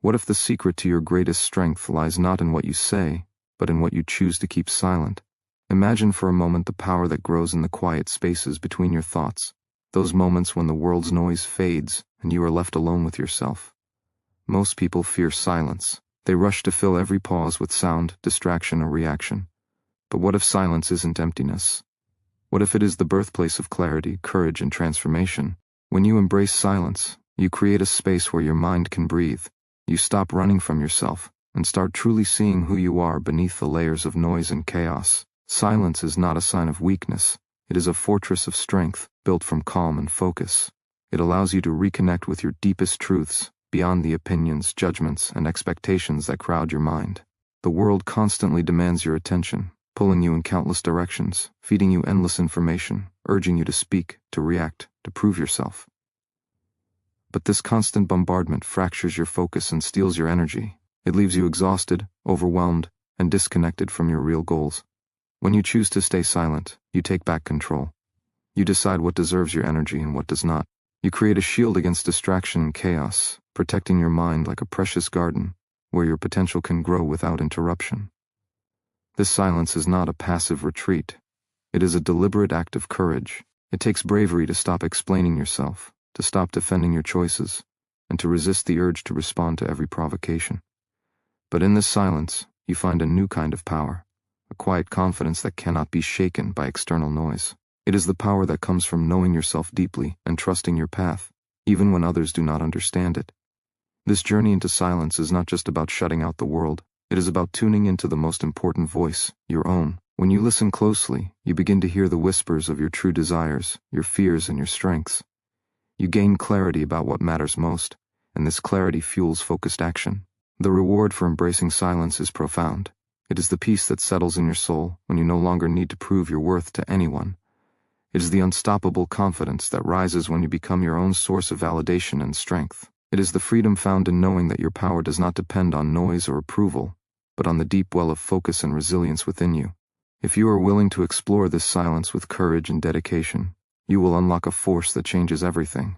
What if the secret to your greatest strength lies not in what you say, but in what you choose to keep silent? Imagine for a moment the power that grows in the quiet spaces between your thoughts, those moments when the world's noise fades and you are left alone with yourself. Most people fear silence. They rush to fill every pause with sound, distraction, or reaction. But what if silence isn't emptiness? What if it is the birthplace of clarity, courage, and transformation? When you embrace silence, you create a space where your mind can breathe. You stop running from yourself and start truly seeing who you are beneath the layers of noise and chaos. Silence is not a sign of weakness. It is a fortress of strength, built from calm and focus. It allows you to reconnect with your deepest truths, beyond the opinions, judgments, and expectations that crowd your mind. The world constantly demands your attention, pulling you in countless directions, feeding you endless information, urging you to speak, to react, to prove yourself. But this constant bombardment fractures your focus and steals your energy. It leaves you exhausted, overwhelmed, and disconnected from your real goals. When you choose to stay silent, you take back control. You decide what deserves your energy and what does not. You create a shield against distraction and chaos, protecting your mind like a precious garden, where your potential can grow without interruption. This silence is not a passive retreat. It is a deliberate act of courage. It takes bravery to stop explaining yourself, to stop defending your choices, and to resist the urge to respond to every provocation. But in this silence, you find a new kind of power, a quiet confidence that cannot be shaken by external noise. It is the power that comes from knowing yourself deeply and trusting your path, even when others do not understand it. This journey into silence is not just about shutting out the world. It is about tuning into the most important voice, your own. When you listen closely, you begin to hear the whispers of your true desires, your fears, and your strengths. You gain clarity about what matters most, and this clarity fuels focused action. The reward for embracing silence is profound. It is the peace that settles in your soul when you no longer need to prove your worth to anyone. It is the unstoppable confidence that rises when you become your own source of validation and strength. It is the freedom found in knowing that your power does not depend on noise or approval, but on the deep well of focus and resilience within you. If you are willing to explore this silence with courage and dedication, you will unlock a force that changes everything.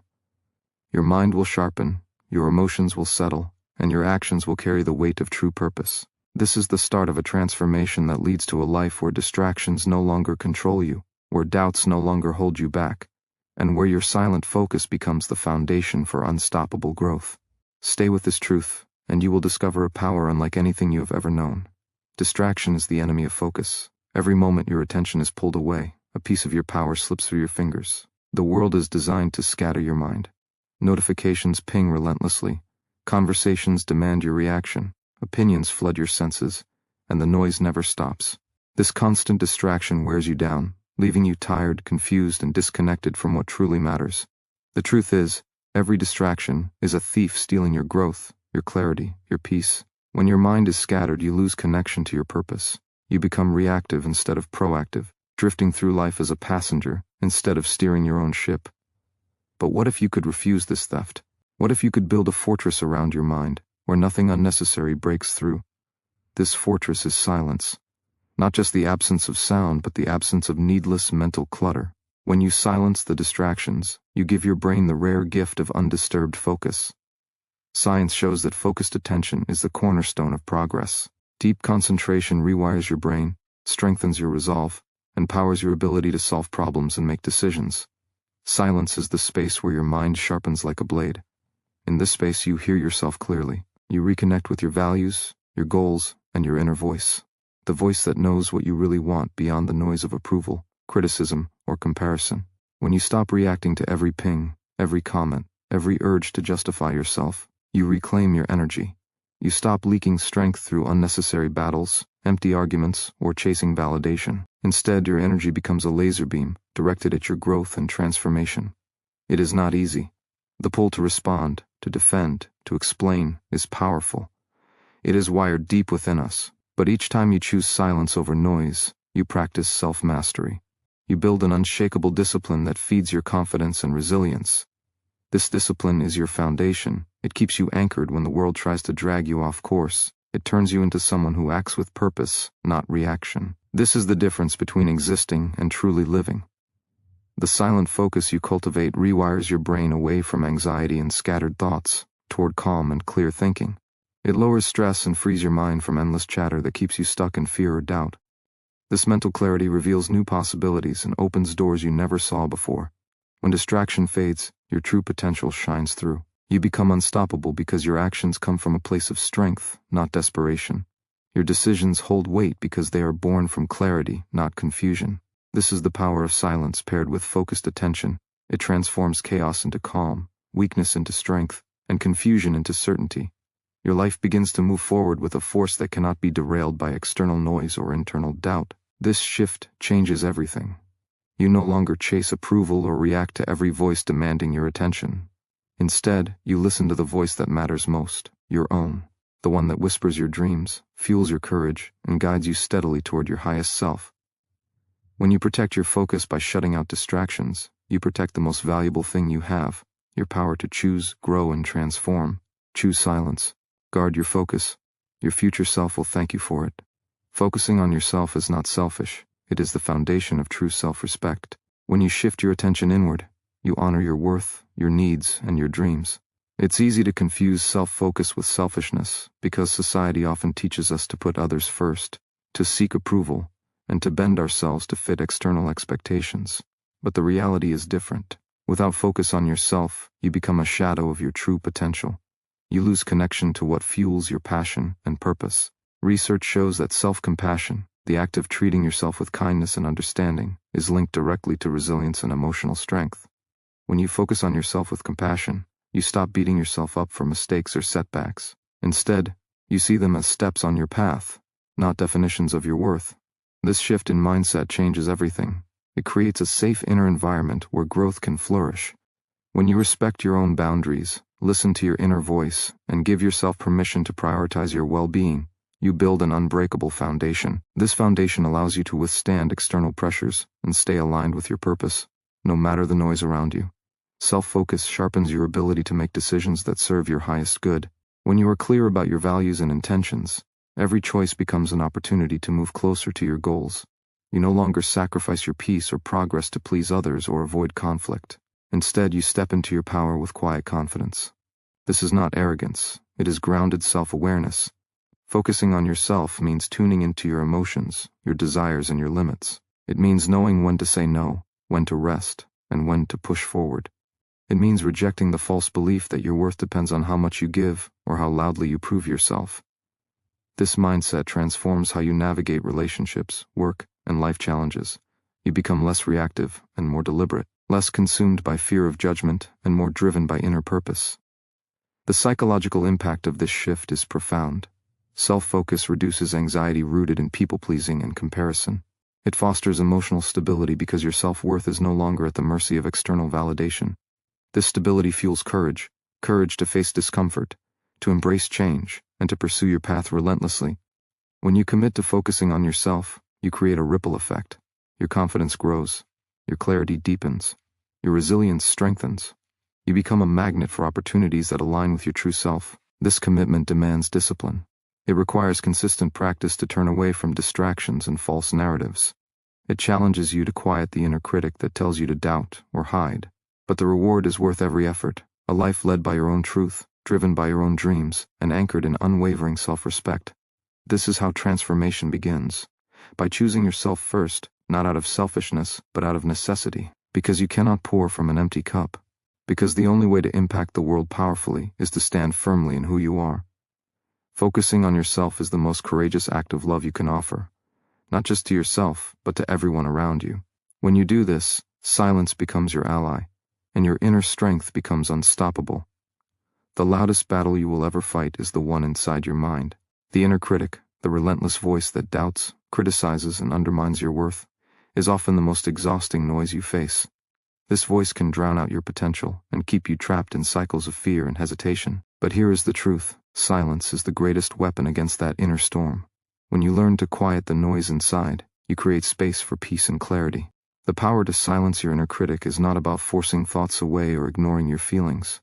Your mind will sharpen, your emotions will settle, and your actions will carry the weight of true purpose. This is the start of a transformation that leads to a life where distractions no longer control you, where doubts no longer hold you back, and where your silent focus becomes the foundation for unstoppable growth. Stay with this truth, and you will discover a power unlike anything you have ever known. Distraction is the enemy of focus. Every moment your attention is pulled away, a piece of your power slips through your fingers. The world is designed to scatter your mind. Notifications ping relentlessly. Conversations demand your reaction. Opinions flood your senses, and the noise never stops. This constant distraction wears you down, leaving you tired, confused, and disconnected from what truly matters. The truth is, every distraction is a thief stealing your growth, your clarity, your peace. When your mind is scattered, you lose connection to your purpose. You become reactive instead of proactive, drifting through life as a passenger instead of steering your own ship. But what if you could refuse this theft? What if you could build a fortress around your mind, where nothing unnecessary breaks through? This fortress is silence. Not just the absence of sound, but the absence of needless mental clutter. When you silence the distractions, you give your brain the rare gift of undisturbed focus. Science shows that focused attention is the cornerstone of progress. Deep concentration rewires your brain, strengthens your resolve, and powers your ability to solve problems and make decisions. Silence is the space where your mind sharpens like a blade. In this space, you hear yourself clearly. You reconnect with your values, your goals, and your inner voice. The voice that knows what you really want beyond the noise of approval, criticism, or comparison. When you stop reacting to every ping, every comment, every urge to justify yourself, you reclaim your energy. You stop leaking strength through unnecessary battles, empty arguments, or chasing validation. Instead, your energy becomes a laser beam, directed at your growth and transformation. It is not easy. The pull to respond, to defend, to explain, is powerful. It is wired deep within us. But each time you choose silence over noise, you practice self-mastery. You build an unshakable discipline that feeds your confidence and resilience. This discipline is your foundation. It keeps you anchored when the world tries to drag you off course. It turns you into someone who acts with purpose, not reaction. This is the difference between existing and truly living. The silent focus you cultivate rewires your brain away from anxiety and scattered thoughts, toward calm and clear thinking. It lowers stress and frees your mind from endless chatter that keeps you stuck in fear or doubt. This mental clarity reveals new possibilities and opens doors you never saw before. When distraction fades, your true potential shines through. You become unstoppable because your actions come from a place of strength, not desperation. Your decisions hold weight because they are born from clarity, not confusion. This is the power of silence paired with focused attention. It transforms chaos into calm, weakness into strength, and confusion into certainty. Your life begins to move forward with a force that cannot be derailed by external noise or internal doubt. This shift changes everything. You no longer chase approval or react to every voice demanding your attention. Instead, you listen to the voice that matters most, your own, the one that whispers your dreams, fuels your courage, and guides you steadily toward your highest self. When you protect your focus by shutting out distractions, you protect the most valuable thing you have, your power to choose, grow, and transform. Choose silence. Guard your focus. Your future self will thank you for it. Focusing on yourself is not selfish. It is the foundation of true self-respect. When you shift your attention inward, you honor your worth, your needs, and your dreams. It's easy to confuse self-focus with selfishness because society often teaches us to put others first, to seek approval, and to bend ourselves to fit external expectations. But the reality is different. Without focus on yourself, you become a shadow of your true potential. You lose connection to what fuels your passion and purpose. Research shows that self-compassion, the act of treating yourself with kindness and understanding, is linked directly to resilience and emotional strength. When you focus on yourself with compassion, you stop beating yourself up for mistakes or setbacks. Instead, you see them as steps on your path, not definitions of your worth. This shift in mindset changes everything. It creates a safe inner environment where growth can flourish. When you respect your own boundaries, listen to your inner voice, and give yourself permission to prioritize your well-being, you build an unbreakable foundation. This foundation allows you to withstand external pressures and stay aligned with your purpose, no matter the noise around you. Self-focus sharpens your ability to make decisions that serve your highest good. When you are clear about your values and intentions, every choice becomes an opportunity to move closer to your goals. You no longer sacrifice your peace or progress to please others or avoid conflict. Instead, you step into your power with quiet confidence. This is not arrogance, it is grounded self-awareness. Focusing on yourself means tuning into your emotions, your desires, and your limits. It means knowing when to say no, when to rest, and when to push forward. It means rejecting the false belief that your worth depends on how much you give or how loudly you prove yourself. This mindset transforms how you navigate relationships, work, and life challenges. You become less reactive and more deliberate, less consumed by fear of judgment and more driven by inner purpose. The psychological impact of this shift is profound. Self-focus reduces anxiety rooted in people-pleasing and comparison. It fosters emotional stability because your self-worth is no longer at the mercy of external validation. This stability fuels courage to face discomfort, to embrace change, and to pursue your path relentlessly. When you commit to focusing on yourself, you create a ripple effect. Your confidence grows, your clarity deepens, your resilience strengthens. You become a magnet for opportunities that align with your true self. This commitment demands discipline. It requires consistent practice to turn away from distractions and false narratives. It challenges you to quiet the inner critic that tells you to doubt or hide. But the reward is worth every effort. A life led by your own truth, driven by your own dreams, and anchored in unwavering self-respect. This is how transformation begins. By choosing yourself first, not out of selfishness, but out of necessity. Because you cannot pour from an empty cup. Because the only way to impact the world powerfully is to stand firmly in who you are. Focusing on yourself is the most courageous act of love you can offer. Not just to yourself, but to everyone around you. When you do this, silence becomes your ally, and your inner strength becomes unstoppable. The loudest battle you will ever fight is the one inside your mind. The inner critic, the relentless voice that doubts, criticizes, and undermines your worth, is often the most exhausting noise you face. This voice can drown out your potential and keep you trapped in cycles of fear and hesitation. But here is the truth. Silence is the greatest weapon against that inner storm. When you learn to quiet the noise inside, you create space for peace and clarity. The power to silence your inner critic is not about forcing thoughts away or ignoring your feelings.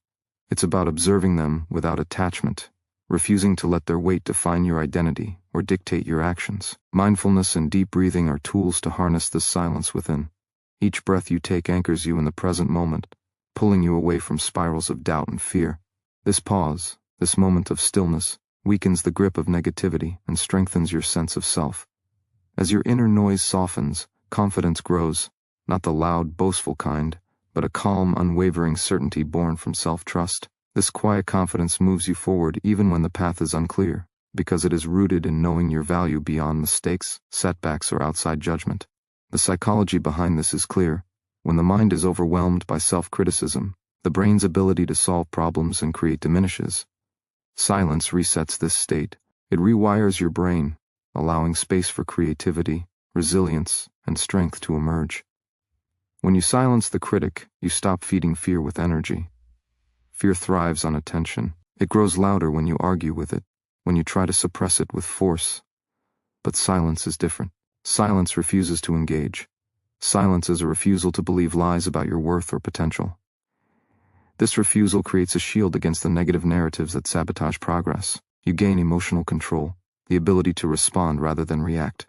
It's about observing them without attachment, refusing to let their weight define your identity or dictate your actions. Mindfulness and deep breathing are tools to harness this silence within. Each breath you take anchors you in the present moment, pulling you away from spirals of doubt and fear. This pause, this moment of stillness, weakens the grip of negativity, and strengthens your sense of self. As your inner noise softens, confidence grows, not the loud, boastful kind, but a calm, unwavering certainty born from self-trust. This quiet confidence moves you forward even when the path is unclear, because it is rooted in knowing your value beyond mistakes, setbacks, or outside judgment. The psychology behind this is clear. When the mind is overwhelmed by self-criticism, the brain's ability to solve problems and create diminishes. Silence resets this state. It rewires your brain, allowing space for creativity, resilience, and strength to emerge. When you silence the critic, you stop feeding fear with energy. Fear thrives on attention. It grows louder when you argue with it, when you try to suppress it with force. But silence is different. Silence refuses to engage. Silence is a refusal to believe lies about your worth or potential. This refusal creates a shield against the negative narratives that sabotage progress. You gain emotional control, the ability to respond rather than react.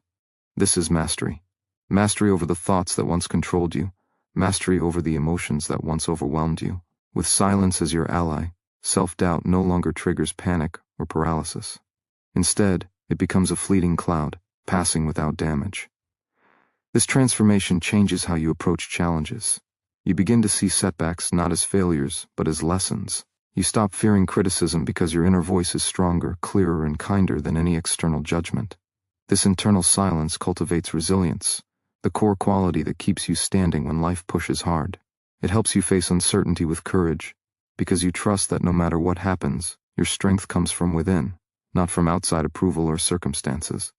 This is mastery. Mastery over the thoughts that once controlled you, mastery over the emotions that once overwhelmed you. With silence as your ally, self-doubt no longer triggers panic or paralysis. Instead, it becomes a fleeting cloud, passing without damage. This transformation changes how you approach challenges. You begin to see setbacks not as failures, but as lessons. You stop fearing criticism because your inner voice is stronger, clearer, and kinder than any external judgment. This internal silence cultivates resilience, the core quality that keeps you standing when life pushes hard. It helps you face uncertainty with courage, because you trust that no matter what happens, your strength comes from within, not from outside approval or circumstances.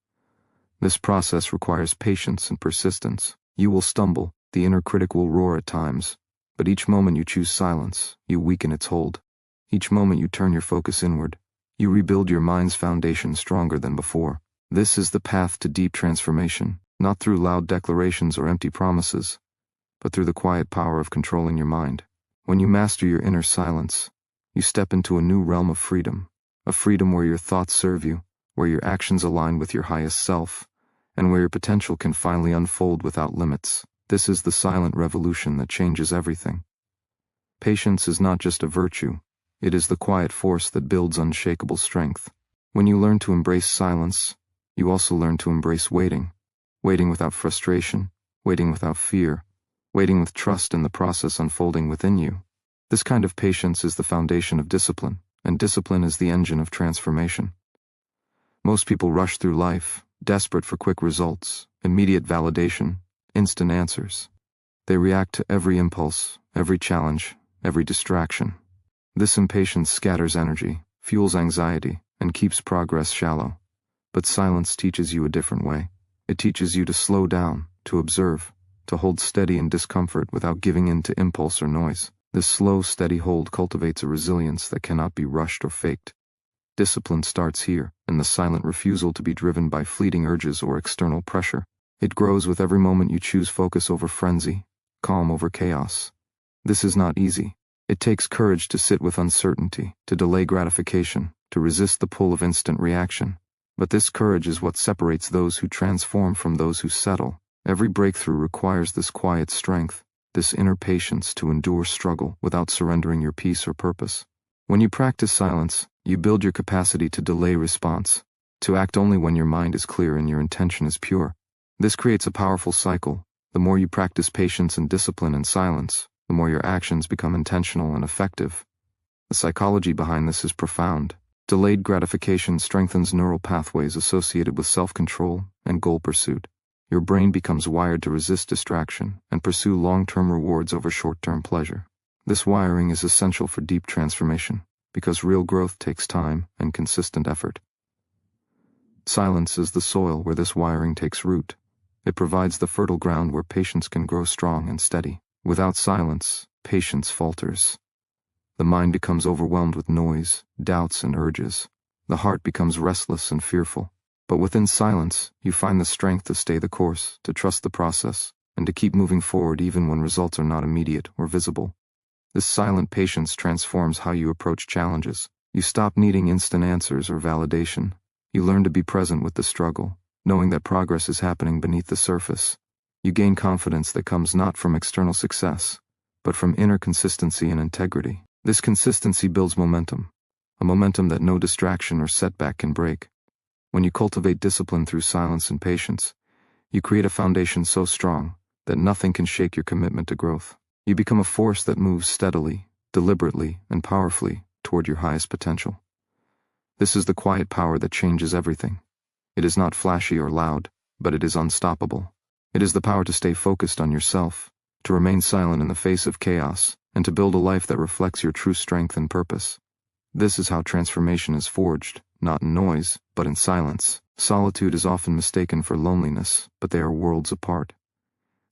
This process requires patience and persistence. You will stumble, the inner critic will roar at times, but each moment you choose silence, you weaken its hold. Each moment you turn your focus inward, you rebuild your mind's foundation stronger than before. This is the path to deep transformation, not through loud declarations or empty promises, but through the quiet power of controlling your mind. When you master your inner silence, you step into a new realm of freedom, a freedom where your thoughts serve you, where your actions align with your highest self, and where your potential can finally unfold without limits. This is the silent revolution that changes everything. Patience is not just a virtue, it is the quiet force that builds unshakable strength. When you learn to embrace silence, you also learn to embrace waiting. Waiting without frustration, waiting without fear, waiting with trust in the process unfolding within you. This kind of patience is the foundation of discipline, and discipline is the engine of transformation. Most people rush through life, desperate for quick results, immediate validation, instant answers. They react to every impulse, every challenge, every distraction. This impatience scatters energy, fuels anxiety, and keeps progress shallow. But silence teaches you a different way. It teaches you to slow down, to observe, to hold steady in discomfort without giving in to impulse or noise. This slow, steady hold cultivates a resilience that cannot be rushed or faked. Discipline starts here, in the silent refusal to be driven by fleeting urges or external pressure. It grows with every moment you choose focus over frenzy, calm over chaos. This is not easy. It takes courage to sit with uncertainty, to delay gratification, to resist the pull of instant reaction. But this courage is what separates those who transform from those who settle. Every breakthrough requires this quiet strength, this inner patience to endure struggle without surrendering your peace or purpose. When you practice silence, you build your capacity to delay response, to act only when your mind is clear and your intention is pure. This creates a powerful cycle. The more you practice patience and discipline in silence, the more your actions become intentional and effective. The psychology behind this is profound. Delayed gratification strengthens neural pathways associated with self-control and goal pursuit. Your brain becomes wired to resist distraction and pursue long-term rewards over short-term pleasure. This wiring is essential for deep transformation, because real growth takes time and consistent effort. Silence is the soil where this wiring takes root. It provides the fertile ground where patience can grow strong and steady. Without silence, patience falters. The mind becomes overwhelmed with noise, doubts, and urges. The heart becomes restless and fearful. But within silence, you find the strength to stay the course, to trust the process, and to keep moving forward even when results are not immediate or visible. This silent patience transforms how you approach challenges. You stop needing instant answers or validation. You learn to be present with the struggle, knowing that progress is happening beneath the surface. You gain confidence that comes not from external success, but from inner consistency and integrity. This consistency builds momentum, a momentum that no distraction or setback can break. When you cultivate discipline through silence and patience, you create a foundation so strong that nothing can shake your commitment to growth. You become a force that moves steadily, deliberately, and powerfully toward your highest potential. This is the quiet power that changes everything. It is not flashy or loud, but it is unstoppable. It is the power to stay focused on yourself, to remain silent in the face of chaos, and to build a life that reflects your true strength and purpose. This is how transformation is forged, not in noise, but in silence. Solitude is often mistaken for loneliness, but they are worlds apart.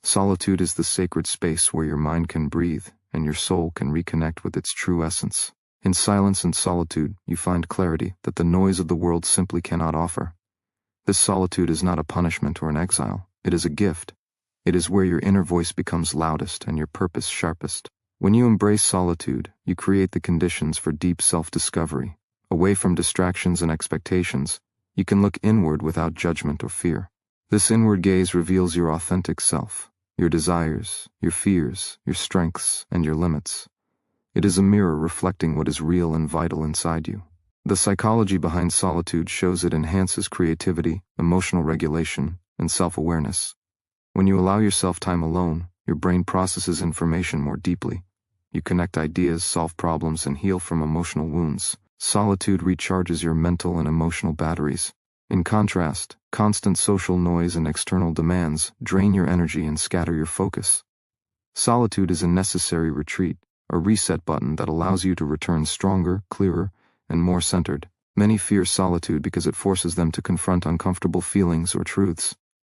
Solitude is the sacred space where your mind can breathe and your soul can reconnect with its true essence. In silence and solitude, you find clarity that the noise of the world simply cannot offer. This solitude is not a punishment or an exile. It is a gift. It is where your inner voice becomes loudest and your purpose sharpest. When you embrace solitude, you create the conditions for deep self-discovery. Away from distractions and expectations, you can look inward without judgment or fear. This inward gaze reveals your authentic self, your desires, your fears, your strengths, and your limits. It is a mirror reflecting what is real and vital inside you. The psychology behind solitude shows it enhances creativity, emotional regulation, and self-awareness. When you allow yourself time alone, your brain processes information more deeply. You connect ideas, solve problems, and heal from emotional wounds. Solitude recharges your mental and emotional batteries. In contrast, constant social noise and external demands drain your energy and scatter your focus. Solitude is a necessary retreat, a reset button that allows you to return stronger, clearer, and more centered. Many fear solitude because it forces them to confront uncomfortable feelings or truths.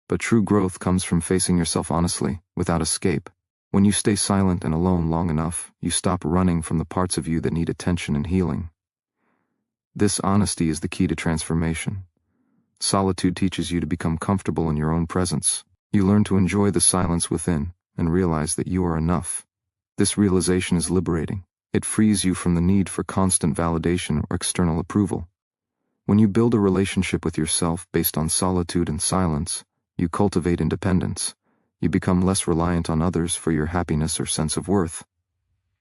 But true growth comes from facing yourself honestly, without escape. When you stay silent and alone long enough, you stop running from the parts of you that need attention and healing. This honesty is the key to transformation. Solitude teaches you to become comfortable in your own presence. You learn to enjoy the silence within and realize that you are enough. This realization is liberating. It frees you from the need for constant validation or external approval. When you build a relationship with yourself based on solitude and silence, you cultivate independence. You become less reliant on others for your happiness or sense of worth.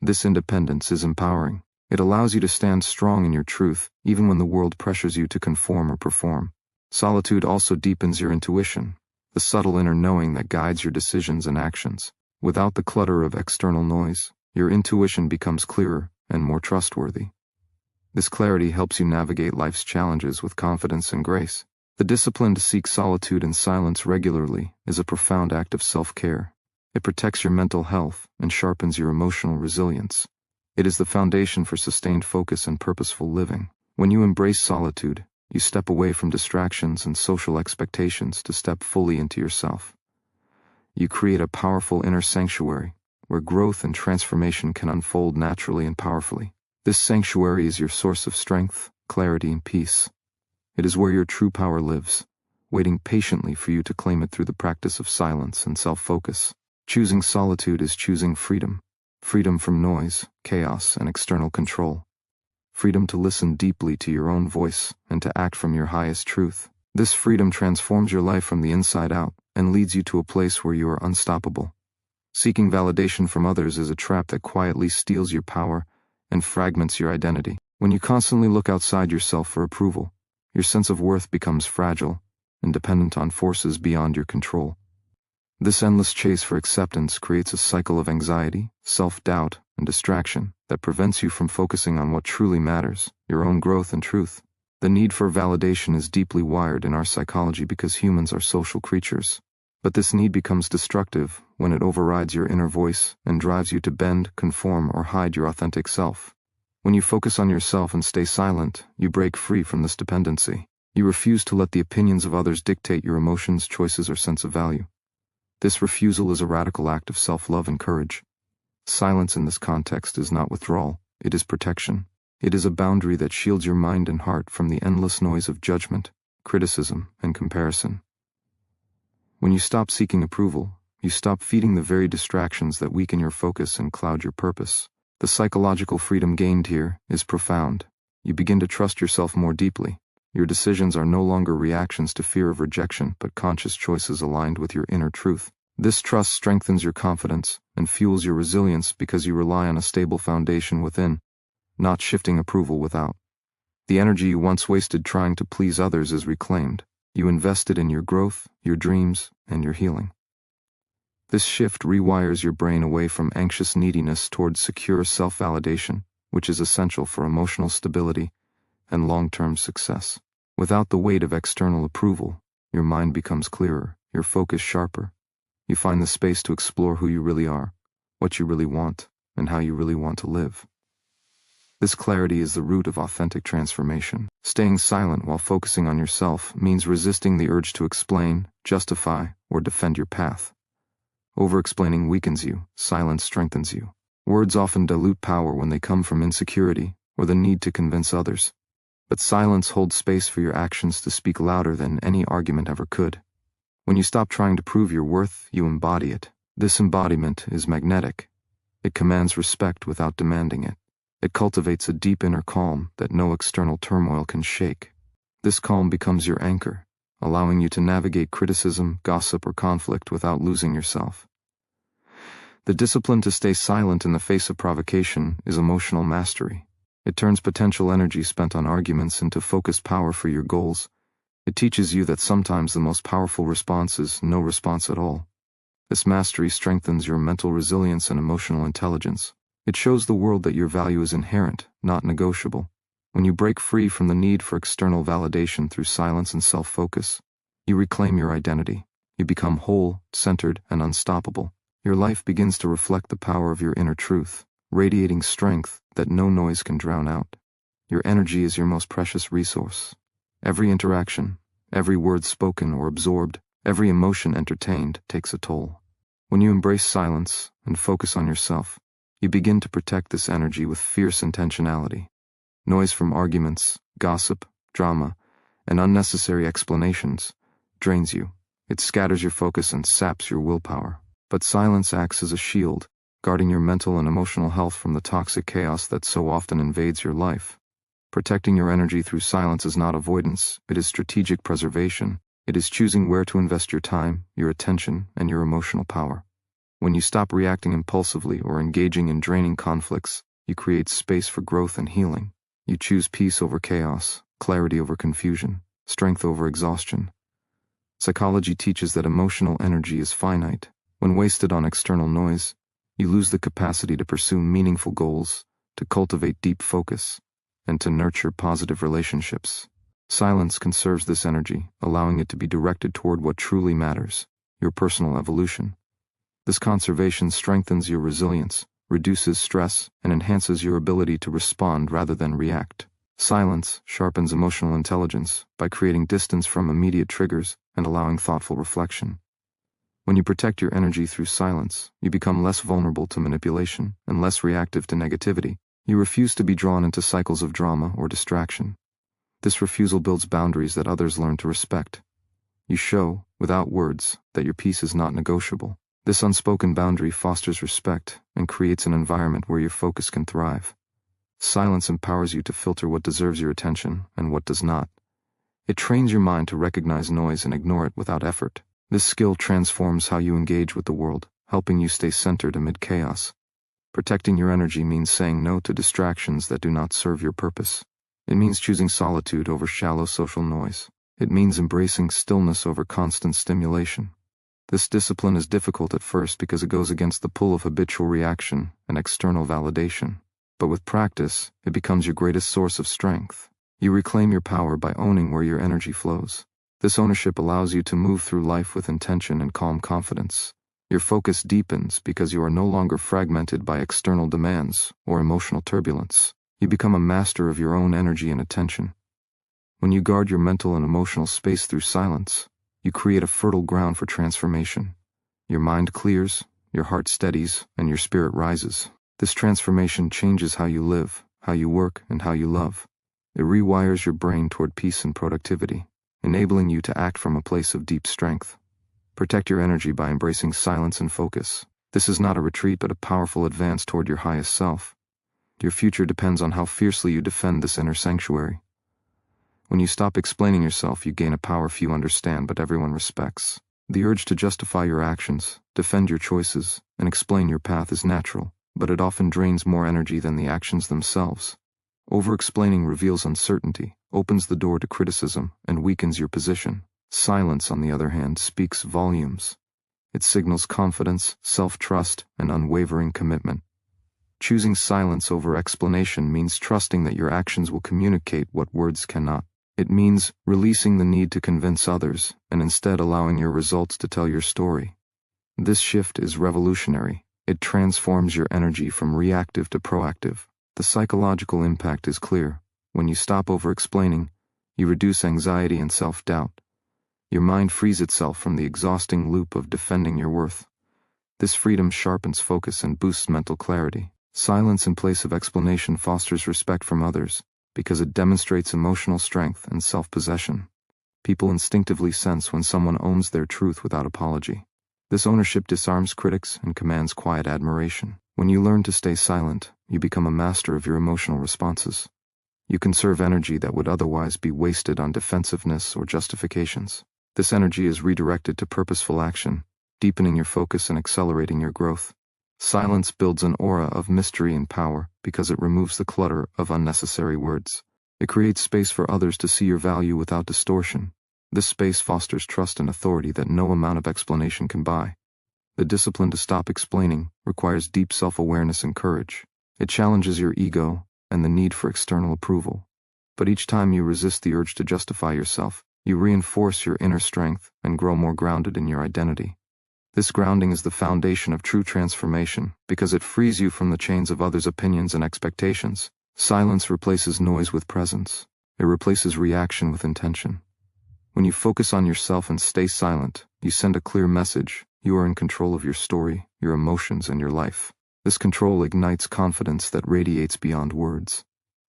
This independence is empowering. It allows you to stand strong in your truth, even when the world pressures you to conform or perform. Solitude also deepens your intuition, the subtle inner knowing that guides your decisions and actions. Without the clutter of external noise, your intuition becomes clearer and more trustworthy. This clarity helps you navigate life's challenges with confidence and grace. The discipline to seek solitude and silence regularly is a profound act of self-care. It protects your mental health and sharpens your emotional resilience. It is the foundation for sustained focus and purposeful living. When you embrace solitude, you step away from distractions and social expectations to step fully into yourself. You create a powerful inner sanctuary where growth and transformation can unfold naturally and powerfully. This sanctuary is your source of strength, clarity, and peace. It is where your true power lives, waiting patiently for you to claim it through the practice of silence and self-focus. Choosing solitude is choosing freedom. Freedom from noise, chaos, and external control. Freedom to listen deeply to your own voice and to act from your highest truth. This freedom transforms your life from the inside out and leads you to a place where you are unstoppable. Seeking validation from others is a trap that quietly steals your power and fragments your identity. When you constantly look outside yourself for approval, your sense of worth becomes fragile and dependent on forces beyond your control. This endless chase for acceptance creates a cycle of anxiety, self-doubt, and distraction that prevents you from focusing on what truly matters, your own growth and truth. The need for validation is deeply wired in our psychology because humans are social creatures. But this need becomes destructive when it overrides your inner voice and drives you to bend, conform, or hide your authentic self. When you focus on yourself and stay silent, you break free from this dependency. You refuse to let the opinions of others dictate your emotions, choices, or sense of value. This refusal is a radical act of self-love and courage. Silence in this context is not withdrawal, it is protection. It is a boundary that shields your mind and heart from the endless noise of judgment, criticism, and comparison. When you stop seeking approval, you stop feeding the very distractions that weaken your focus and cloud your purpose. The psychological freedom gained here is profound. You begin to trust yourself more deeply. Your decisions are no longer reactions to fear of rejection, but conscious choices aligned with your inner truth. This trust strengthens your confidence and fuels your resilience because you rely on a stable foundation within, not shifting approval without. The energy you once wasted trying to please others is reclaimed. You invest it in your growth, your dreams, and your healing. This shift rewires your brain away from anxious neediness towards secure self-validation, which is essential for emotional stability and long-term success. Without the weight of external approval, your mind becomes clearer, your focus sharper. You find the space to explore who you really are, what you really want, and how you really want to live. This clarity is the root of authentic transformation. Staying silent while focusing on yourself means resisting the urge to explain, justify, or defend your path. Over-explaining weakens you, silence strengthens you. Words often dilute power when they come from insecurity or the need to convince others. But silence holds space for your actions to speak louder than any argument ever could. When you stop trying to prove your worth, you embody it. This embodiment is magnetic. It commands respect without demanding it. It cultivates a deep inner calm that no external turmoil can shake. This calm becomes your anchor, allowing you to navigate criticism, gossip, or conflict without losing yourself. The discipline to stay silent in the face of provocation is emotional mastery. It turns potential energy spent on arguments into focused power for your goals. It teaches you that sometimes the most powerful response is no response at all. This mastery strengthens your mental resilience and emotional intelligence. It shows the world that your value is inherent, not negotiable. When you break free from the need for external validation through silence and self-focus, you reclaim your identity. You become whole, centered, and unstoppable. Your life begins to reflect the power of your inner truth, radiating strength that no noise can drown out. Your energy is your most precious resource. Every interaction, every word spoken or absorbed, every emotion entertained takes a toll. When you embrace silence and focus on yourself, you begin to protect this energy with fierce intentionality. Noise from arguments, gossip, drama, and unnecessary explanations drains you. It scatters your focus and saps your willpower. But silence acts as a shield, guarding your mental and emotional health from the toxic chaos that so often invades your life. Protecting your energy through silence is not avoidance, it is strategic preservation. It is choosing where to invest your time, your attention, and your emotional power. When you stop reacting impulsively or engaging in draining conflicts, you create space for growth and healing. You choose peace over chaos, clarity over confusion, strength over exhaustion. Psychology teaches that emotional energy is finite. When wasted on external noise, you lose the capacity to pursue meaningful goals, to cultivate deep focus, and to nurture positive relationships. Silence conserves this energy, allowing it to be directed toward what truly matters, your personal evolution. This conservation strengthens your resilience, reduces stress, and enhances your ability to respond rather than react. Silence sharpens emotional intelligence by creating distance from immediate triggers and allowing thoughtful reflection. When you protect your energy through silence, you become less vulnerable to manipulation and less reactive to negativity. You refuse to be drawn into cycles of drama or distraction. This refusal builds boundaries that others learn to respect. You show, without words, that your peace is not negotiable. This unspoken boundary fosters respect and creates an environment where your focus can thrive. Silence empowers you to filter what deserves your attention and what does not. It trains your mind to recognize noise and ignore it without effort. This skill transforms how you engage with the world, helping you stay centered amid chaos. Protecting your energy means saying no to distractions that do not serve your purpose. It means choosing solitude over shallow social noise. It means embracing stillness over constant stimulation. This discipline is difficult at first because it goes against the pull of habitual reaction and external validation. But with practice, it becomes your greatest source of strength. You reclaim your power by owning where your energy flows. This ownership allows you to move through life with intention and calm confidence. Your focus deepens because you are no longer fragmented by external demands or emotional turbulence. You become a master of your own energy and attention. When you guard your mental and emotional space through silence, you create a fertile ground for transformation. Your mind clears, your heart steadies, and your spirit rises. This transformation changes how you live, how you work, and how you love. It rewires your brain toward peace and productivity, enabling you to act from a place of deep strength. Protect your energy by embracing silence and focus. This is not a retreat but a powerful advance toward your highest self. Your future depends on how fiercely you defend this inner sanctuary. When you stop explaining yourself, you gain a power few understand but everyone respects. The urge to justify your actions, defend your choices, and explain your path is natural, but it often drains more energy than the actions themselves. Over-explaining reveals uncertainty, opens the door to criticism, and weakens your position. Silence, on the other hand, speaks volumes. It signals confidence, self-trust, and unwavering commitment. Choosing silence over explanation means trusting that your actions will communicate what words cannot. It means releasing the need to convince others, and instead allowing your results to tell your story. This shift is revolutionary. It transforms your energy from reactive to proactive. The psychological impact is clear. When you stop over-explaining, you reduce anxiety and self-doubt. Your mind frees itself from the exhausting loop of defending your worth. This freedom sharpens focus and boosts mental clarity. Silence in place of explanation fosters respect from others, because it demonstrates emotional strength and self-possession. People instinctively sense when someone owns their truth without apology. This ownership disarms critics and commands quiet admiration. When you learn to stay silent, you become a master of your emotional responses. You conserve energy that would otherwise be wasted on defensiveness or justifications. This energy is redirected to purposeful action, deepening your focus and accelerating your growth. Silence builds an aura of mystery and power because it removes the clutter of unnecessary words. It creates space for others to see your value without distortion. This space fosters trust and authority that no amount of explanation can buy. The discipline to stop explaining requires deep self-awareness and courage. It challenges your ego and the need for external approval. But each time you resist the urge to justify yourself, you reinforce your inner strength and grow more grounded in your identity. This grounding is the foundation of true transformation because it frees you from the chains of others' opinions and expectations. Silence replaces noise with presence. It replaces reaction with intention. When you focus on yourself and stay silent, you send a clear message. You are in control of your story, your emotions, and your life. This control ignites confidence that radiates beyond words.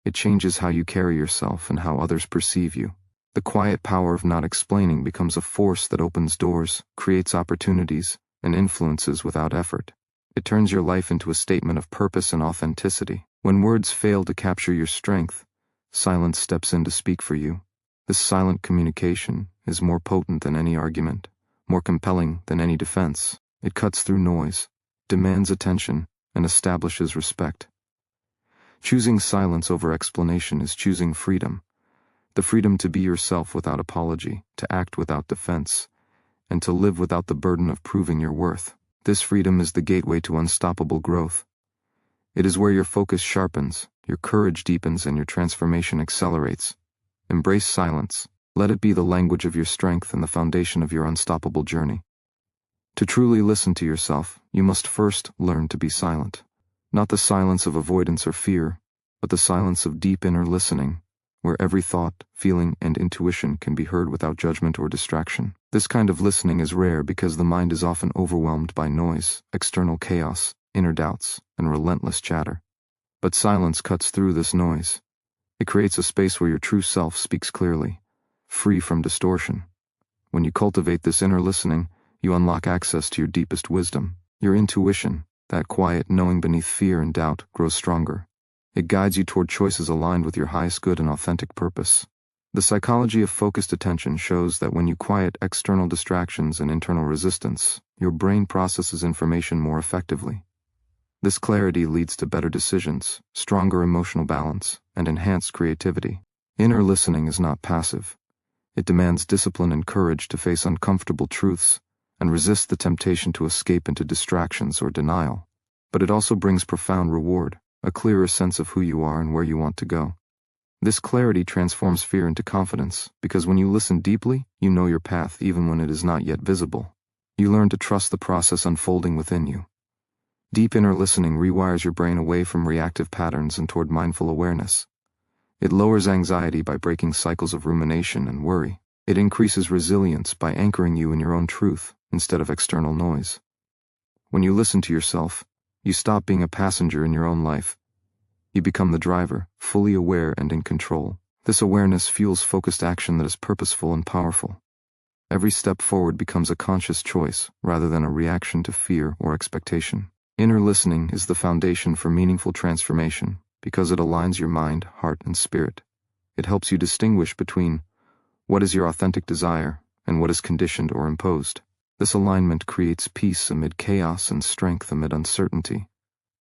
It changes how you carry yourself and how others perceive you. The quiet power of not explaining becomes a force that opens doors, creates opportunities, and influences without effort. It turns your life into a statement of purpose and authenticity. When words fail to capture your strength, silence steps in to speak for you. This silent communication is more potent than any argument, more compelling than any defense. It cuts through noise, demands attention, and establishes respect. Choosing silence over explanation is choosing freedom. The freedom to be yourself without apology, to act without defense, and to live without the burden of proving your worth. This freedom is the gateway to unstoppable growth. It is where your focus sharpens, your courage deepens, and your transformation accelerates. Embrace silence. Let it be the language of your strength and the foundation of your unstoppable journey. To truly listen to yourself, you must first learn to be silent. Not the silence of avoidance or fear, but the silence of deep inner listening, where every thought, feeling, and intuition can be heard without judgment or distraction. This kind of listening is rare because the mind is often overwhelmed by noise, external chaos, inner doubts, and relentless chatter. But silence cuts through this noise. It creates a space where your true self speaks clearly, free from distortion. When you cultivate this inner listening, you unlock access to your deepest wisdom. Your intuition, that quiet knowing beneath fear and doubt, grows stronger. It guides you toward choices aligned with your highest good and authentic purpose. The psychology of focused attention shows that when you quiet external distractions and internal resistance, your brain processes information more effectively. This clarity leads to better decisions, stronger emotional balance, and enhanced creativity. Inner listening is not passive. It demands discipline and courage to face uncomfortable truths and resist the temptation to escape into distractions or denial. But it also brings profound reward, a clearer sense of who you are and where you want to go. This clarity transforms fear into confidence, because when you listen deeply, you know your path even when it is not yet visible. You learn to trust the process unfolding within you. Deep inner listening rewires your brain away from reactive patterns and toward mindful awareness. It lowers anxiety by breaking cycles of rumination and worry. It increases resilience by anchoring you in your own truth instead of external noise. When you listen to yourself, you stop being a passenger in your own life. You become the driver, fully aware and in control. This awareness fuels focused action that is purposeful and powerful. Every step forward becomes a conscious choice rather than a reaction to fear or expectation. Inner listening is the foundation for meaningful transformation because it aligns your mind, heart, and spirit. It helps you distinguish between what is your authentic desire and what is conditioned or imposed. This alignment creates peace amid chaos and strength amid uncertainty.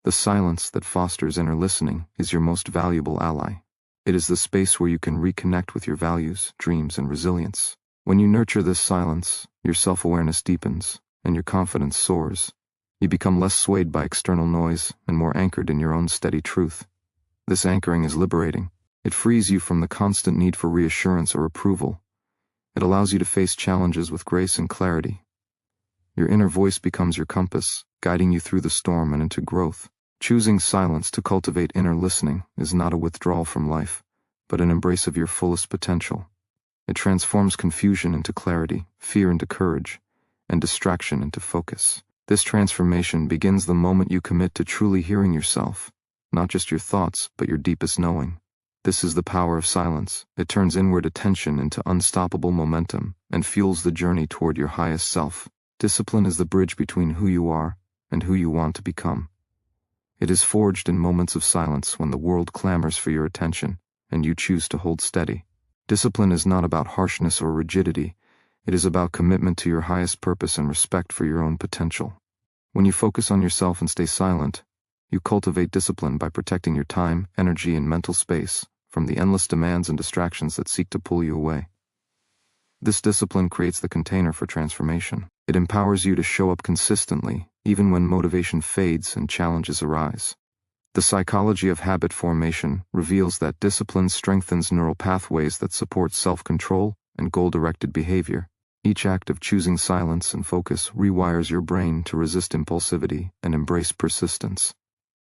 The silence that fosters inner listening is your most valuable ally. It is the space where you can reconnect with your values, dreams, and resilience. When you nurture this silence, your self-awareness deepens, and your confidence soars. You become less swayed by external noise and more anchored in your own steady truth. This anchoring is liberating. It frees you from the constant need for reassurance or approval. It allows you to face challenges with grace and clarity. Your inner voice becomes your compass, guiding you through the storm and into growth. Choosing silence to cultivate inner listening is not a withdrawal from life, but an embrace of your fullest potential. It transforms confusion into clarity, fear into courage, and distraction into focus. This transformation begins the moment you commit to truly hearing yourself, not just your thoughts, but your deepest knowing. This is the power of silence. It turns inward attention into unstoppable momentum and fuels the journey toward your highest self. Discipline is the bridge between who you are and who you want to become. It is forged in moments of silence when the world clamors for your attention and you choose to hold steady. Discipline is not about harshness or rigidity. It is about commitment to your highest purpose and respect for your own potential. When you focus on yourself and stay silent, you cultivate discipline by protecting your time, energy, and mental space from the endless demands and distractions that seek to pull you away. This discipline creates the container for transformation. It empowers you to show up consistently, even when motivation fades and challenges arise. The psychology of habit formation reveals that discipline strengthens neural pathways that support self-control and goal-directed behavior. Each act of choosing silence and focus rewires your brain to resist impulsivity and embrace persistence.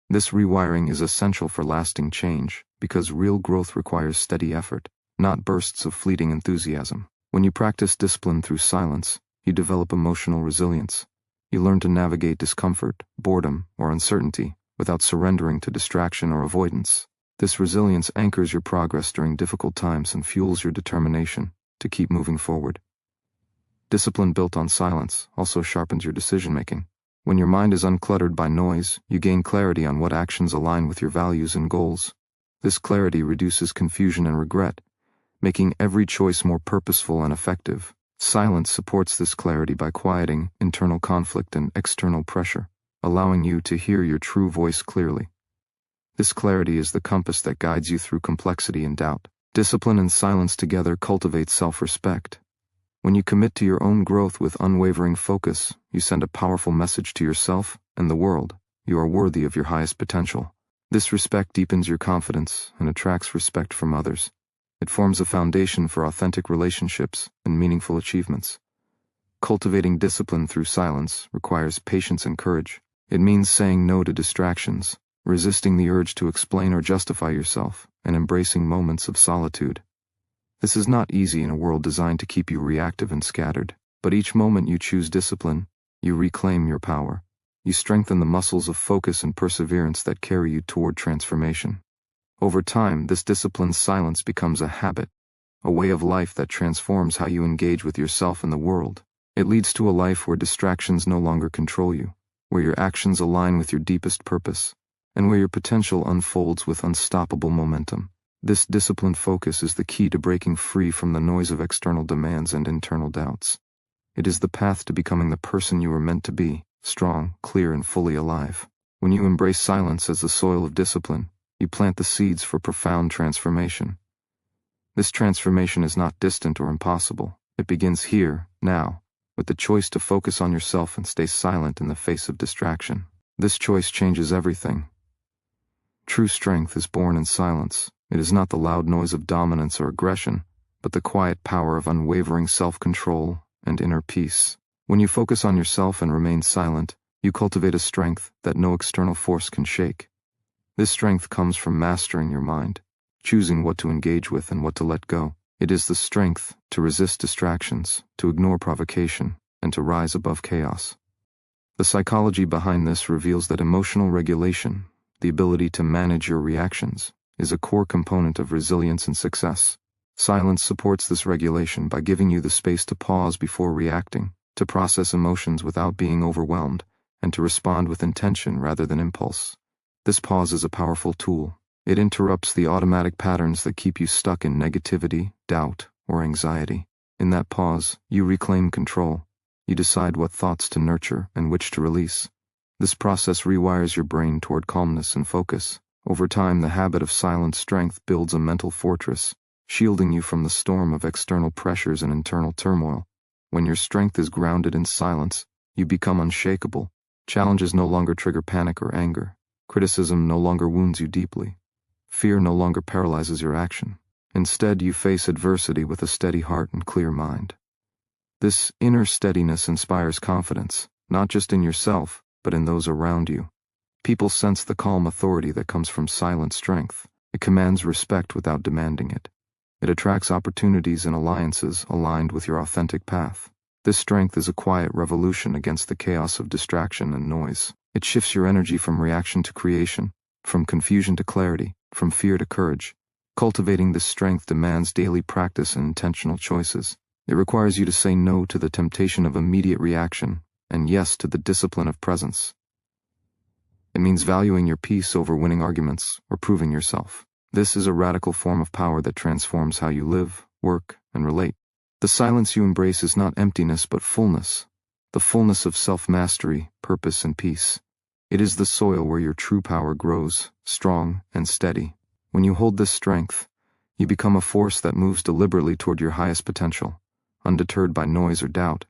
This rewiring is essential for lasting change because real growth requires steady effort, not bursts of fleeting enthusiasm. When you practice discipline through silence, you develop emotional resilience. You learn to navigate discomfort, boredom, or uncertainty without surrendering to distraction or avoidance. This resilience anchors your progress during difficult times and fuels your determination to keep moving forward. Discipline built on silence also sharpens your decision-making. When your mind is uncluttered by noise, you gain clarity on what actions align with your values and goals. This clarity reduces confusion and regret, making every choice more purposeful and effective. Silence supports this clarity by quieting internal conflict and external pressure, allowing you to hear your true voice clearly. This clarity is the compass that guides you through complexity and doubt. Discipline and silence together cultivate self-respect. When you commit to your own growth with unwavering focus, you send a powerful message to yourself and the world. You are worthy of your highest potential. This respect deepens your confidence and attracts respect from others. It forms a foundation for authentic relationships and meaningful achievements. Cultivating discipline through silence requires patience and courage. It means saying no to distractions, resisting the urge to explain or justify yourself, and embracing moments of solitude. This is not easy in a world designed to keep you reactive and scattered, but each moment you choose discipline, you reclaim your power. You strengthen the muscles of focus and perseverance that carry you toward transformation. Over time, this disciplined silence becomes a habit, a way of life that transforms how you engage with yourself and the world. It leads to a life where distractions no longer control you, where your actions align with your deepest purpose, and where your potential unfolds with unstoppable momentum. This disciplined focus is the key to breaking free from the noise of external demands and internal doubts. It is the path to becoming the person you are meant to be, strong, clear, and fully alive. When you embrace silence as the soil of discipline, you plant the seeds for profound transformation. This transformation is not distant or impossible. It begins here, now, with the choice to focus on yourself and stay silent in the face of distraction. This choice changes everything. True strength is born in silence. It is not the loud noise of dominance or aggression, but the quiet power of unwavering self-control and inner peace. When you focus on yourself and remain silent, you cultivate a strength that no external force can shake. This strength comes from mastering your mind, choosing what to engage with and what to let go. It is the strength to resist distractions, to ignore provocation, and to rise above chaos. The psychology behind this reveals that emotional regulation, the ability to manage your reactions, is a core component of resilience and success. Silence supports this regulation by giving you the space to pause before reacting, to process emotions without being overwhelmed, and to respond with intention rather than impulse. This pause is a powerful tool. It interrupts the automatic patterns that keep you stuck in negativity, doubt, or anxiety. In that pause, you reclaim control. You decide what thoughts to nurture and which to release. This process rewires your brain toward calmness and focus. Over time, the habit of silent strength builds a mental fortress, shielding you from the storm of external pressures and internal turmoil. When your strength is grounded in silence, you become unshakable. Challenges no longer trigger panic or anger. Criticism no longer wounds you deeply. Fear no longer paralyzes your action. Instead, you face adversity with a steady heart and clear mind. This inner steadiness inspires confidence, not just in yourself, but in those around you. People sense the calm authority that comes from silent strength. It commands respect without demanding it. It attracts opportunities and alliances aligned with your authentic path. This strength is a quiet revolution against the chaos of distraction and noise. It shifts your energy from reaction to creation, from confusion to clarity, from fear to courage. Cultivating this strength demands daily practice and intentional choices. It requires you to say no to the temptation of immediate reaction and yes to the discipline of presence. It means valuing your peace over winning arguments or proving yourself. This is a radical form of power that transforms how you live, work, and relate. The silence you embrace is not emptiness but fullness, the fullness of self-mastery, purpose, and peace. It is the soil where your true power grows, strong and steady. When you hold this strength, you become a force that moves deliberately toward your highest potential, undeterred by noise or doubt.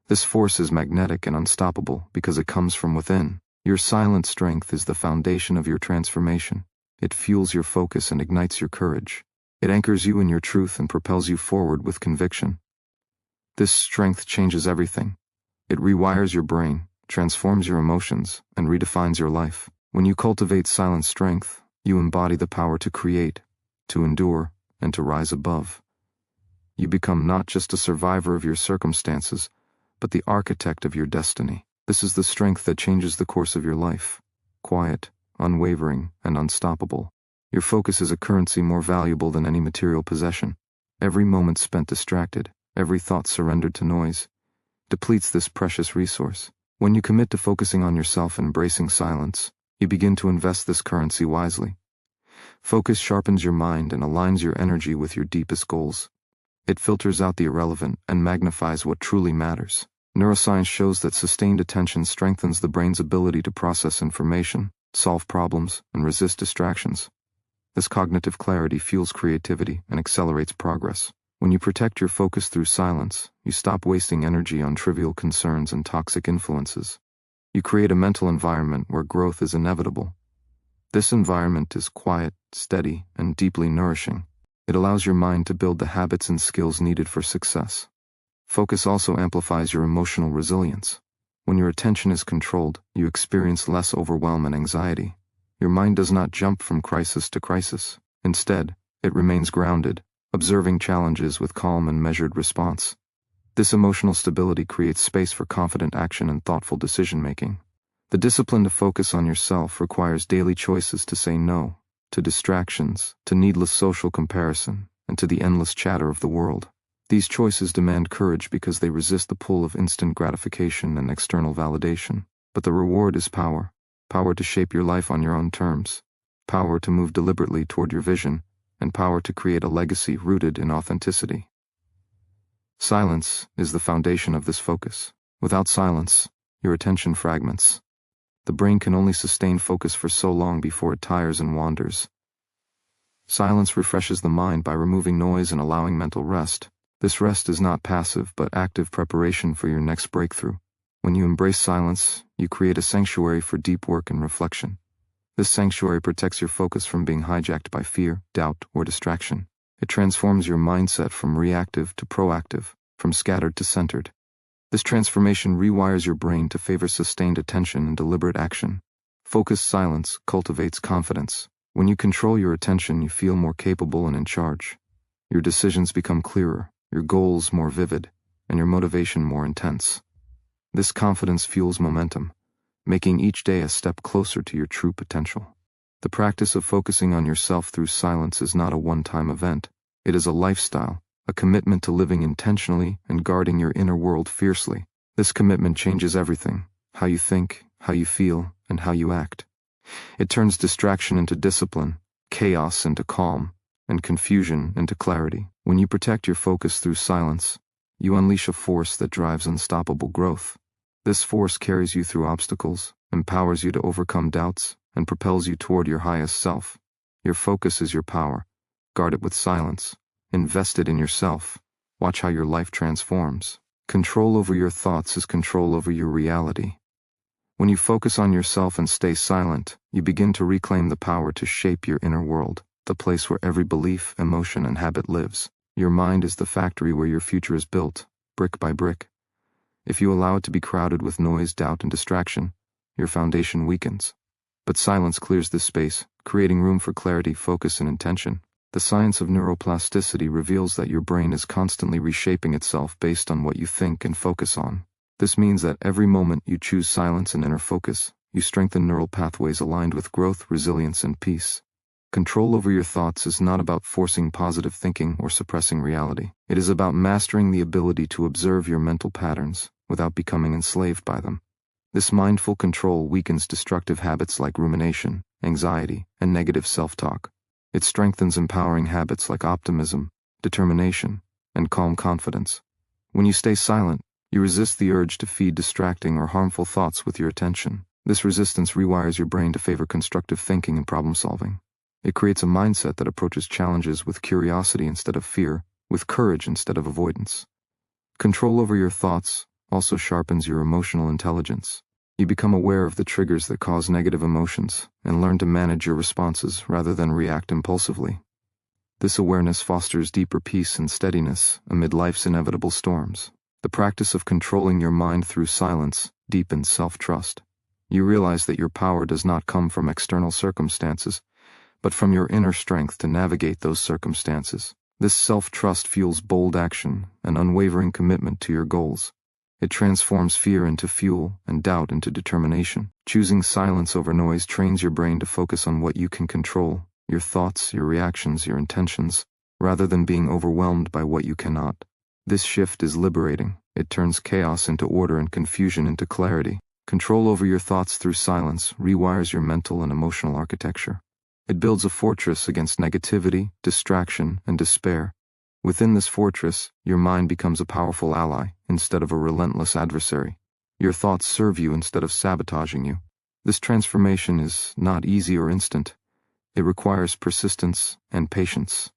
This force is magnetic and unstoppable because it comes from within. Your silent strength is the foundation of your transformation. It fuels your focus and ignites your courage. It anchors you in your truth and propels you forward with conviction. This strength changes everything. It rewires your brain, transforms your emotions, and redefines your life. When you cultivate silent strength, you embody the power to create, to endure, and to rise above. You become not just a survivor of your circumstances, but the architect of your destiny. This is the strength that changes the course of your life. Quiet, unwavering, and unstoppable. Your focus is a currency more valuable than any material possession. Every moment spent distracted, every thought surrendered to noise, depletes this precious resource. When you commit to focusing on yourself and embracing silence, you begin to invest this currency wisely. Focus sharpens your mind and aligns your energy with your deepest goals. It filters out the irrelevant and magnifies what truly matters. Neuroscience shows that sustained attention strengthens the brain's ability to process information, solve problems, and resist distractions. This cognitive clarity fuels creativity and accelerates progress. When you protect your focus through silence, you stop wasting energy on trivial concerns and toxic influences. You create a mental environment where growth is inevitable. This environment is quiet, steady, and deeply nourishing. It allows your mind to build the habits and skills needed for success. Focus also amplifies your emotional resilience. When your attention is controlled, you experience less overwhelm and anxiety. Your mind does not jump from crisis to crisis. Instead, it remains grounded, observing challenges with calm and measured response. This emotional stability creates space for confident action and thoughtful decision-making. The discipline to focus on yourself requires daily choices to say no to distractions, to needless social comparison, and to the endless chatter of the world. These choices demand courage because they resist the pull of instant gratification and external validation. But the reward is power. Power to shape your life on your own terms. Power to move deliberately toward your vision, and power to create a legacy rooted in authenticity. Silence is the foundation of this focus. Without silence, your attention fragments. The brain can only sustain focus for so long before it tires and wanders. Silence refreshes the mind by removing noise and allowing mental rest. This rest is not passive but active preparation for your next breakthrough. When you embrace silence, you create a sanctuary for deep work and reflection. This sanctuary protects your focus from being hijacked by fear, doubt, or distraction. It transforms your mindset from reactive to proactive, from scattered to centered. This transformation rewires your brain to favor sustained attention and deliberate action. Focused silence cultivates confidence. When you control your attention, you feel more capable and in charge. Your decisions become clearer, your goals more vivid, and your motivation more intense. This confidence fuels momentum, making each day a step closer to your true potential. The practice of focusing on yourself through silence is not a one-time event. It is a lifestyle, a commitment to living intentionally and guarding your inner world fiercely. This commitment changes everything: how you think, how you feel, and how you act. It turns distraction into discipline, chaos into calm, and confusion into clarity. When you protect your focus through silence, you unleash a force that drives unstoppable growth. This force carries you through obstacles, empowers you to overcome doubts, and propels you toward your highest self. Your focus is your power. Guard it with silence. Invest it in yourself. Watch how your life transforms. Control over your thoughts is control over your reality. When you focus on yourself and stay silent, you begin to reclaim the power to shape your inner world, the place where every belief, emotion, and habit lives. Your mind is the factory where your future is built, brick by brick. If you allow it to be crowded with noise, doubt, and distraction, your foundation weakens. But silence clears this space, creating room for clarity, focus, and intention. The science of neuroplasticity reveals that your brain is constantly reshaping itself based on what you think and focus on. This means that every moment you choose silence and inner focus, you strengthen neural pathways aligned with growth, resilience, and peace. Control over your thoughts is not about forcing positive thinking or suppressing reality. It is about mastering the ability to observe your mental patterns without becoming enslaved by them. This mindful control weakens destructive habits like rumination, anxiety, and negative self-talk. It strengthens empowering habits like optimism, determination, and calm confidence. When you stay silent, you resist the urge to feed distracting or harmful thoughts with your attention. This resistance rewires your brain to favor constructive thinking and problem-solving. It creates a mindset that approaches challenges with curiosity instead of fear, with courage instead of avoidance. Control over your thoughts also sharpens your emotional intelligence. You become aware of the triggers that cause negative emotions and learn to manage your responses rather than react impulsively. This awareness fosters deeper peace and steadiness amid life's inevitable storms. The practice of controlling your mind through silence deepens self-trust. You realize that your power does not come from external circumstances, but from your inner strength to navigate those circumstances. This self-trust fuels bold action and unwavering commitment to your goals. It transforms fear into fuel and doubt into determination. Choosing silence over noise trains your brain to focus on what you can control, your thoughts, your reactions, your intentions, rather than being overwhelmed by what you cannot. This shift is liberating. It turns chaos into order and confusion into clarity. Control over your thoughts through silence rewires your mental and emotional architecture. It builds a fortress against negativity, distraction, and despair. Within this fortress, your mind becomes a powerful ally instead of a relentless adversary. Your thoughts serve you instead of sabotaging you. This transformation is not easy or instant. It requires persistence and patience.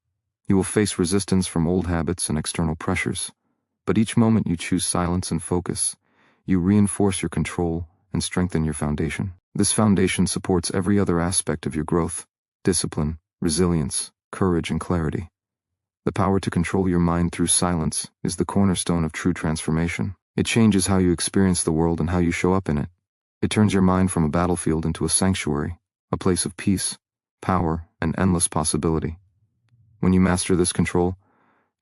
You will face resistance from old habits and external pressures. But each moment you choose silence and focus, you reinforce your control and strengthen your foundation. This foundation supports every other aspect of your growth: discipline, resilience, courage, and clarity. The power to control your mind through silence is the cornerstone of true transformation. It changes how you experience the world and how you show up in it. It turns your mind from a battlefield into a sanctuary, a place of peace, power, and endless possibility. When you master this control,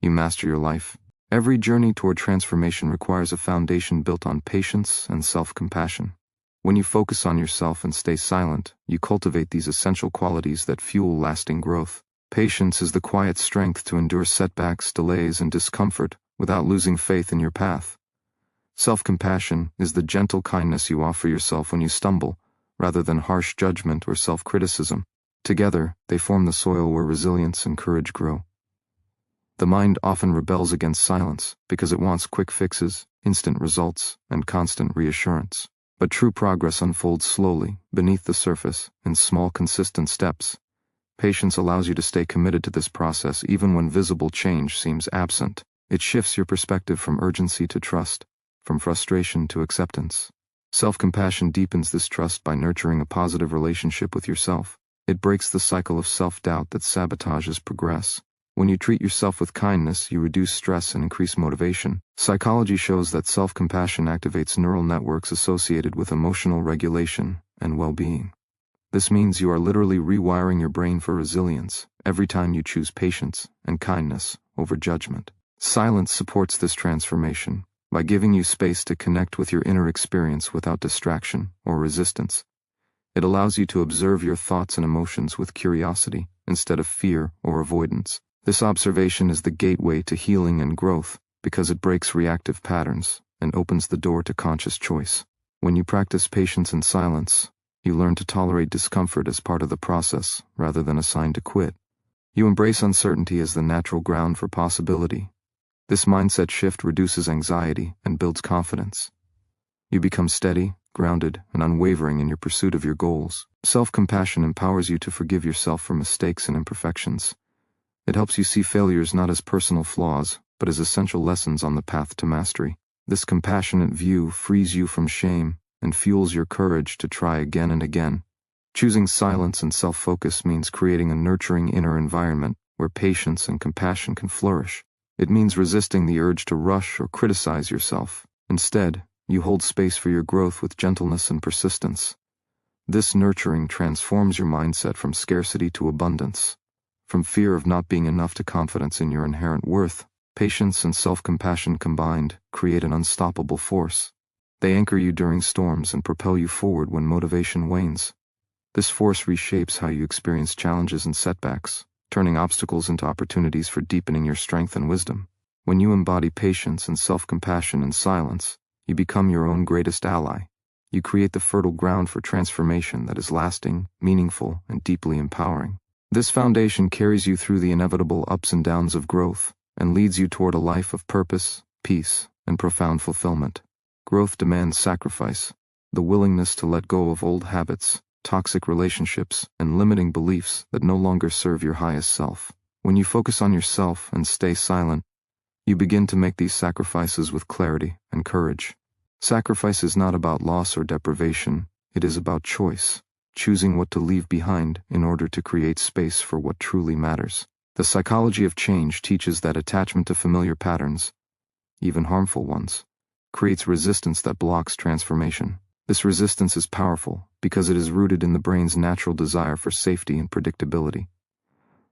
you master your life. Every journey toward transformation requires a foundation built on patience and self-compassion. When you focus on yourself and stay silent, you cultivate these essential qualities that fuel lasting growth. Patience is the quiet strength to endure setbacks, delays, and discomfort without losing faith in your path. Self-compassion is the gentle kindness you offer yourself when you stumble, rather than harsh judgment or self-criticism. Together, they form the soil where resilience and courage grow. The mind often rebels against silence because it wants quick fixes, instant results, and constant reassurance. But true progress unfolds slowly, beneath the surface, in small, consistent steps. Patience allows you to stay committed to this process even when visible change seems absent. It shifts your perspective from urgency to trust, from frustration to acceptance. Self-compassion deepens this trust by nurturing a positive relationship with yourself. It breaks the cycle of self-doubt that sabotages progress. When you treat yourself with kindness, you reduce stress and increase motivation. Psychology shows that self-compassion activates neural networks associated with emotional regulation and well-being. This means you are literally rewiring your brain for resilience every time you choose patience and kindness over judgment. Silence supports this transformation by giving you space to connect with your inner experience without distraction or resistance. It allows you to observe your thoughts and emotions with curiosity instead of fear or avoidance. This observation is the gateway to healing and growth because it breaks reactive patterns and opens the door to conscious choice. When you practice patience and silence, you learn to tolerate discomfort as part of the process rather than a sign to quit. You embrace uncertainty as the natural ground for possibility. This mindset shift reduces anxiety and builds confidence. You become steady, grounded, and unwavering in your pursuit of your goals. Self-compassion empowers you to forgive yourself for mistakes and imperfections. It helps you see failures not as personal flaws, but as essential lessons on the path to mastery. This compassionate view frees you from shame and fuels your courage to try again and again. Choosing silence and self-focus means creating a nurturing inner environment where patience and compassion can flourish. It means resisting the urge to rush or criticize yourself. Instead, you hold space for your growth with gentleness and persistence. This nurturing transforms your mindset from scarcity to abundance, from fear of not being enough to confidence in your inherent worth. Patience and self-compassion combined create an unstoppable force. They anchor you during storms and propel you forward when motivation wanes. This force reshapes how you experience challenges and setbacks, turning obstacles into opportunities for deepening your strength and wisdom. When you embody patience and self-compassion in silence, you become your own greatest ally. You create the fertile ground for transformation that is lasting, meaningful, and deeply empowering. This foundation carries you through the inevitable ups and downs of growth and leads you toward a life of purpose, peace, and profound fulfillment. Growth demands sacrifice, the willingness to let go of old habits, toxic relationships, and limiting beliefs that no longer serve your highest self. When you focus on yourself and stay silent, you begin to make these sacrifices with clarity and courage. Sacrifice is not about loss or deprivation, it is about choice, choosing what to leave behind in order to create space for what truly matters. The psychology of change teaches that attachment to familiar patterns, even harmful ones, creates resistance that blocks transformation. This resistance is powerful because it is rooted in the brain's natural desire for safety and predictability.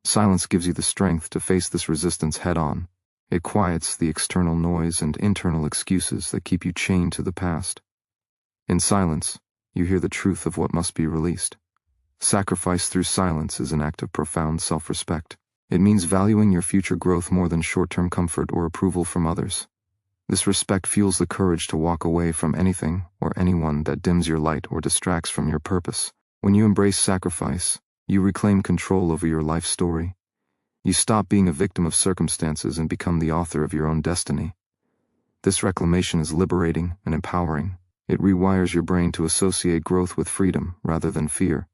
Silence gives you the strength to face this resistance head-on. It quiets the external noise and internal excuses that keep you chained to the past. In silence, you hear the truth of what must be released. Sacrifice through silence is an act of profound self-respect. It means valuing your future growth more than short-term comfort or approval from others. This respect fuels the courage to walk away from anything or anyone that dims your light or distracts from your purpose. When you embrace sacrifice, you reclaim control over your life story. You stop being a victim of circumstances and become the author of your own destiny. This reclamation is liberating and empowering. It rewires your brain to associate growth with freedom rather than fear.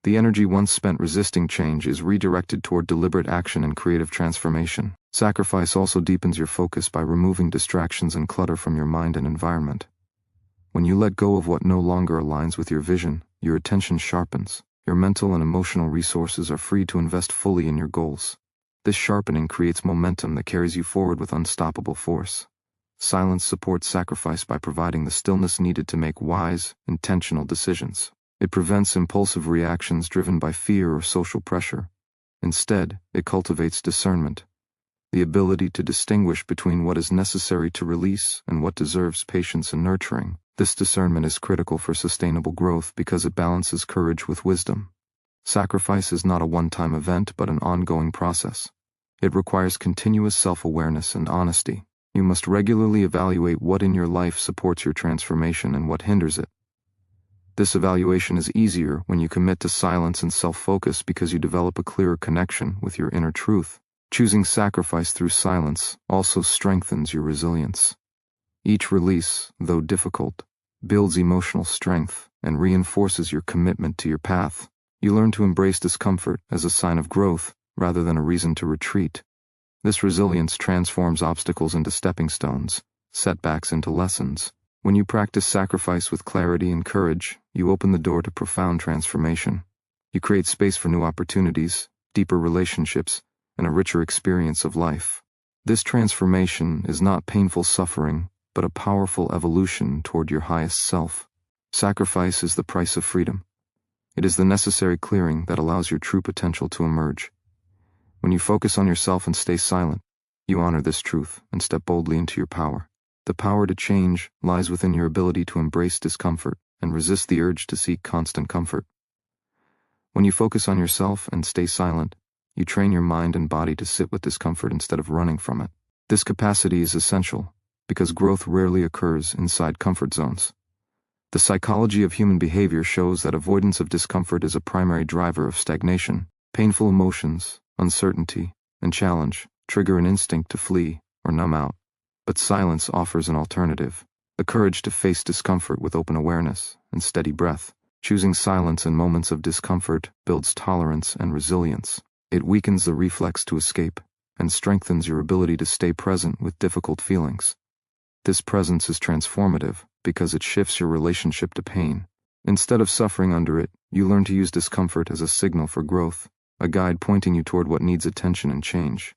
The energy once spent resisting change is redirected toward deliberate action and creative transformation. Sacrifice also deepens your focus by removing distractions and clutter from your mind and environment. When you let go of what no longer aligns with your vision, your attention sharpens. Your mental and emotional resources are free to invest fully in your goals. This sharpening creates momentum that carries you forward with unstoppable force. Silence supports sacrifice by providing the stillness needed to make wise, intentional decisions. It prevents impulsive reactions driven by fear or social pressure. Instead, it cultivates discernment, the ability to distinguish between what is necessary to release and what deserves patience and nurturing. This discernment is critical for sustainable growth because it balances courage with wisdom. Sacrifice is not a one-time event but an ongoing process. It requires continuous self-awareness and honesty. You must regularly evaluate what in your life supports your transformation and what hinders it. This evaluation is easier when you commit to silence and self-focus because you develop a clearer connection with your inner truth. Choosing sacrifice through silence also strengthens your resilience. Each release, though difficult, builds emotional strength and reinforces your commitment to your path. You learn to embrace discomfort as a sign of growth rather than a reason to retreat. This resilience transforms obstacles into stepping stones, setbacks into lessons. When you practice sacrifice with clarity and courage, you open the door to profound transformation. You create space for new opportunities, deeper relationships, and a richer experience of life. This transformation is not painful suffering, but a powerful evolution toward your highest self. Sacrifice is the price of freedom. It is the necessary clearing that allows your true potential to emerge. When you focus on yourself and stay silent, you honor this truth and step boldly into your power. The power to change lies within your ability to embrace discomfort and resist the urge to seek constant comfort. When you focus on yourself and stay silent, you train your mind and body to sit with discomfort instead of running from it. This capacity is essential because growth rarely occurs inside comfort zones. The psychology of human behavior shows that avoidance of discomfort is a primary driver of stagnation. Painful emotions, uncertainty, and challenge trigger an instinct to flee or numb out. But silence offers an alternative. the courage to face discomfort with open awareness and steady breath. Choosing silence in moments of discomfort builds tolerance and resilience. It weakens the reflex to escape and strengthens your ability to stay present with difficult feelings. This presence is transformative because it shifts your relationship to pain. Instead of suffering under it, you learn to use discomfort as a signal for growth, a guide pointing you toward what needs attention and change.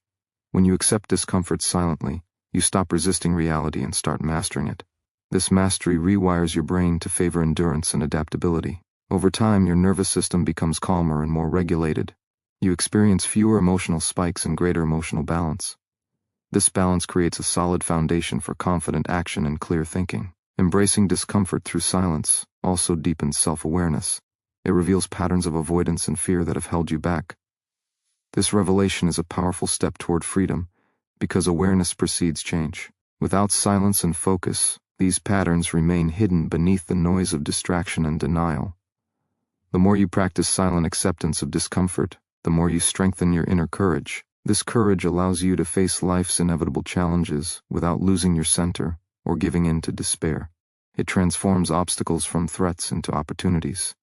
When you accept discomfort silently, you stop resisting reality and start mastering it. This mastery rewires your brain to favor endurance and adaptability. Over time, your nervous system becomes calmer and more regulated. You experience fewer emotional spikes and greater emotional balance. This balance creates a solid foundation for confident action and clear thinking. Embracing discomfort through silence also deepens self-awareness. It reveals patterns of avoidance and fear that have held you back. This revelation is a powerful step toward freedom because awareness precedes change. Without silence and focus, these patterns remain hidden beneath the noise of distraction and denial. The more you practice silent acceptance of discomfort, the more you strengthen your inner courage. This courage allows you to face life's inevitable challenges without losing your center or giving in to despair. It transforms obstacles from threats into opportunities,